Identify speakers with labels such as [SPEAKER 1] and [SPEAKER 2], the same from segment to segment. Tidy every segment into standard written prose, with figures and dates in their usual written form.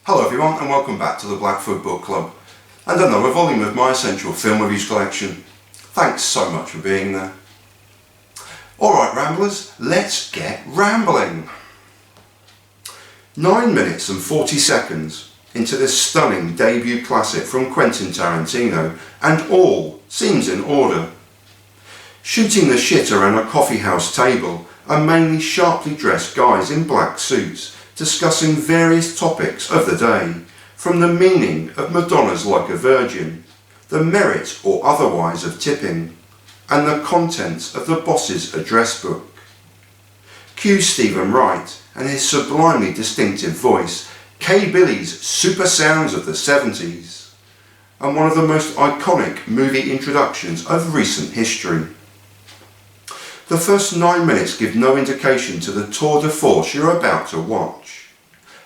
[SPEAKER 1] Hello everyone and welcome back to the Blackfoot Book Club and another volume of my essential film reviews collection. Thanks so much for being there. Alright ramblers, let's get rambling. 9 minutes and 40 seconds into this stunning debut classic from Quentin Tarantino, and all seems in order. Shooting the shit around a coffee house table are mainly sharply dressed guys in black suits discussing various topics of the day, from the meaning of Madonna's Like a Virgin, the merit or otherwise of tipping, and the contents of the boss's address book. Cue Steven Wright and his sublimely distinctive voice, K-Billy's super sounds of the 70s, and one of the most iconic movie introductions of recent history. The first 9 minutes give no indication to the tour de force you're about to watch.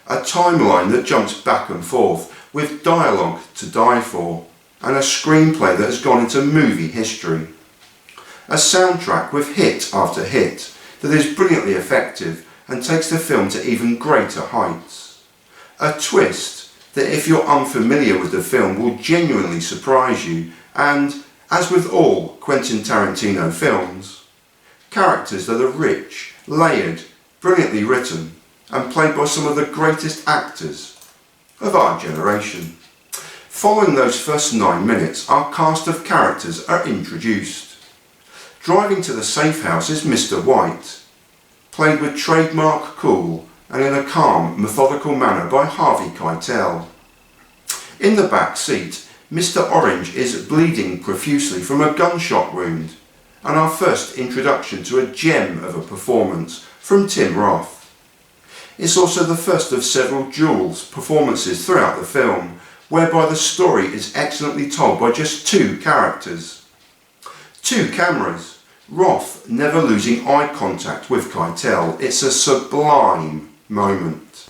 [SPEAKER 1] A timeline that jumps back and forth with dialogue to die for, and a screenplay that has gone into movie history. A soundtrack with hit after hit that is brilliantly effective and takes the film to even greater heights. A twist that, if you're unfamiliar with the film, will genuinely surprise you, and, as with all Quentin Tarantino films, characters that are rich, layered, brilliantly written, and played by some of the greatest actors of our generation. Following those first 9 minutes, our cast of characters are introduced. Driving to the safe house is Mr. White, played with trademark cool and in a calm, methodical manner by Harvey Keitel. In the back seat, Mr. Orange is bleeding profusely from a gunshot wound, and our first introduction to a gem of a performance from Tim Roth. It's also the first of several dual performances throughout the film, whereby the story is excellently told by just 2 characters. 2 cameras, Roth never losing eye contact with Keitel. It's a sublime moment.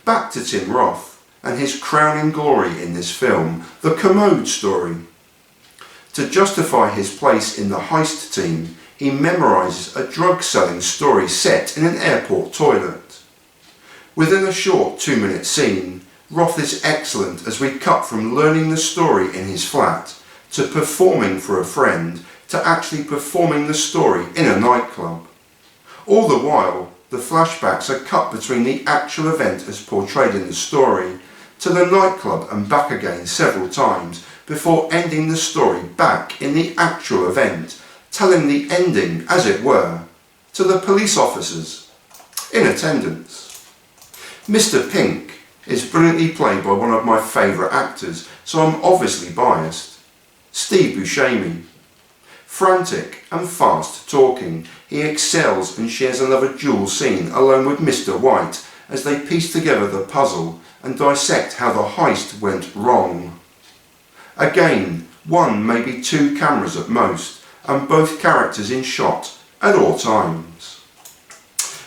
[SPEAKER 1] Back to Tim Roth and his crowning glory in this film, the commode story. To justify his place in the heist team, he memorises a drug-selling story set in an airport toilet. Within a short 2-minute scene, Roth is excellent as we cut from learning the story in his flat, to performing for a friend, to actually performing the story in a nightclub. All the while, the flashbacks are cut between the actual event as portrayed in the story, to the nightclub and back again several times, before ending the story back in the actual event, telling the ending, as it were, to the police officers in attendance. Mr. Pink is brilliantly played by one of my favourite actors, so I'm obviously biased, Steve Buscemi. Frantic and fast talking, he excels and shares another dual scene along with Mr. White as they piece together the puzzle and dissect how the heist went wrong. Again, 1, maybe 2 cameras at most, and both characters in shot at all times.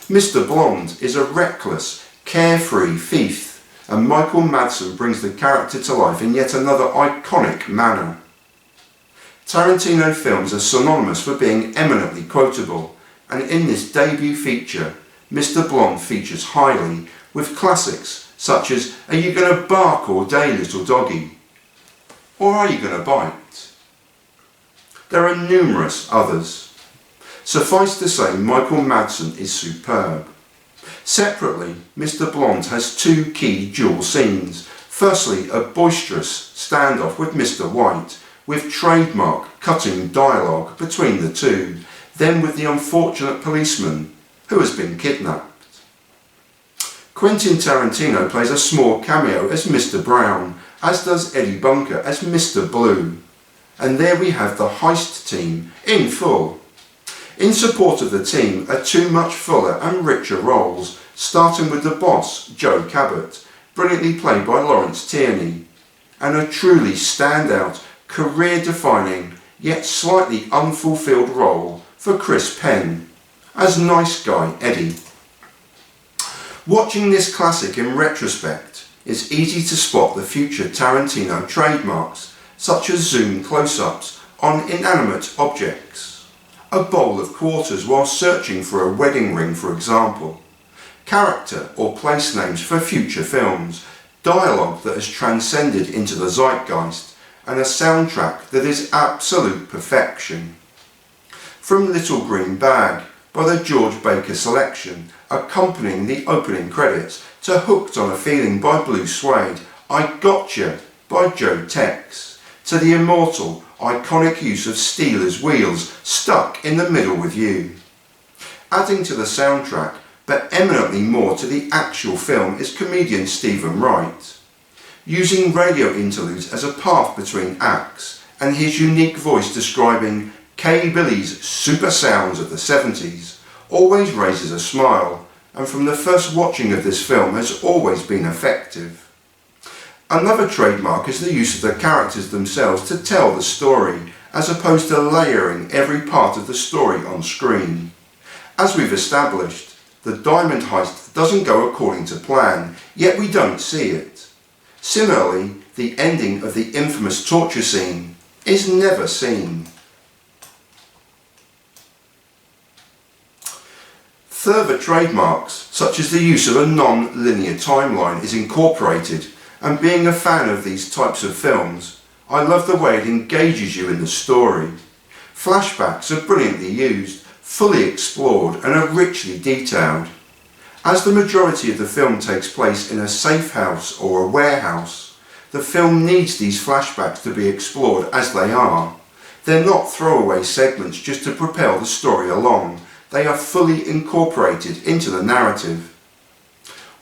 [SPEAKER 1] Mr. Blonde is a reckless, carefree thief, and Michael Madsen brings the character to life in yet another iconic manner. Tarantino films are synonymous for being eminently quotable, and in this debut feature, Mr. Blonde features highly with classics such as "Are you gonna bark all day, little doggie?" Or "Are you gonna bite?" There are numerous others. Suffice to say, Michael Madsen is superb. Separately, Mr. Blonde has 2 key dual scenes. Firstly, a boisterous standoff with Mr. White, with trademark cutting dialogue between the two, then with the unfortunate policeman who has been kidnapped. Quentin Tarantino plays a small cameo as Mr. Brown, as does Eddie Bunker as Mr. Blue. And there we have the heist team in full. In support of the team are 2 much fuller and richer roles, starting with the boss, Joe Cabot, brilliantly played by Lawrence Tierney, and a truly standout, career-defining, yet slightly unfulfilled role for Chris Penn, as nice guy Eddie. Watching this classic in retrospect, it's easy to spot the future Tarantino trademarks, such as zoom close-ups on inanimate objects, a bowl of quarters while searching for a wedding ring, for example, character or place names for future films, dialogue that has transcended into the zeitgeist, and a soundtrack that is absolute perfection. From Little Green Bag by the George Baker Selection, accompanying the opening credits, to Hooked on a Feeling by Blue Suede, I Gotcha by Joe Tex, to the immortal, iconic use of Steelers wheels, Stuck in the Middle with You. Adding to the soundtrack, but eminently more to the actual film, is comedian Steven Wright. Using radio interludes as a path between acts, and his unique voice describing K. Billy's super sounds of the 70s, always raises a smile, and from the first watching of this film has always been effective. Another trademark is the use of the characters themselves to tell the story, as opposed to layering every part of the story on screen. As we've established, the diamond heist doesn't go according to plan, yet we don't see it. Similarly, the ending of the infamous torture scene is never seen. Further trademarks, such as the use of a non-linear timeline, is incorporated, and being a fan of these types of films, I love the way it engages you in the story. Flashbacks are brilliantly used, fully explored, and are richly detailed. As the majority of the film takes place in a safe house or a warehouse, the film needs these flashbacks to be explored as they are. They're not throwaway segments just to propel the story along. They are fully incorporated into the narrative.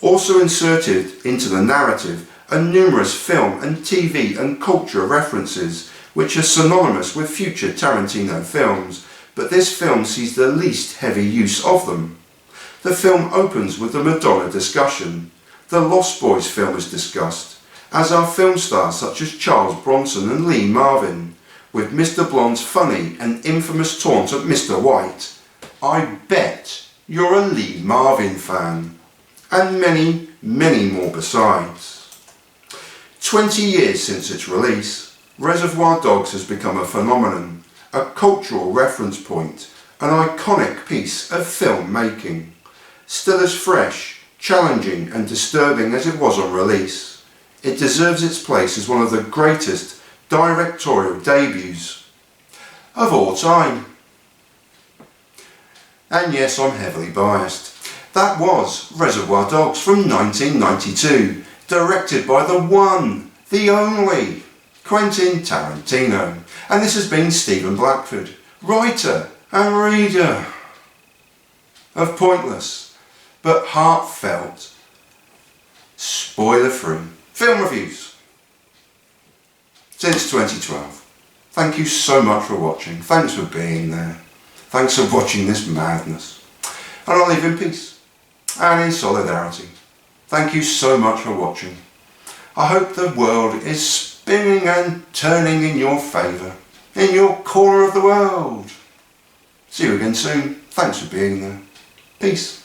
[SPEAKER 1] Also inserted into the narrative are numerous film and TV and culture references, which are synonymous with future Tarantino films, but this film sees the least heavy use of them. The film opens with the Madonna discussion. The Lost Boys film is discussed, as are film stars such as Charles Bronson and Lee Marvin, with Mr. Blonde's funny and infamous taunt at Mr. White, "I bet you're a Lee Marvin fan," and many, many more besides. 20 years since its release, Reservoir Dogs has become a phenomenon, a cultural reference point, an iconic piece of filmmaking. Still as fresh, challenging and disturbing as it was on release, it deserves its place as one of the greatest directorial debuts of all time. And yes, I'm heavily biased. That was Reservoir Dogs from 1992, directed by the one, the only, Quentin Tarantino. And this has been Stephen Blackford, writer and reader of pointless but heartfelt, spoiler-free film reviews since 2012. Thank you so much for watching. Thanks for being there. Thanks for watching this madness. And I'll leave in peace and in solidarity. Thank you so much for watching. I hope the world is spinning and turning in your favour, in your corner of the world. See you again soon. Thanks for being there. Peace.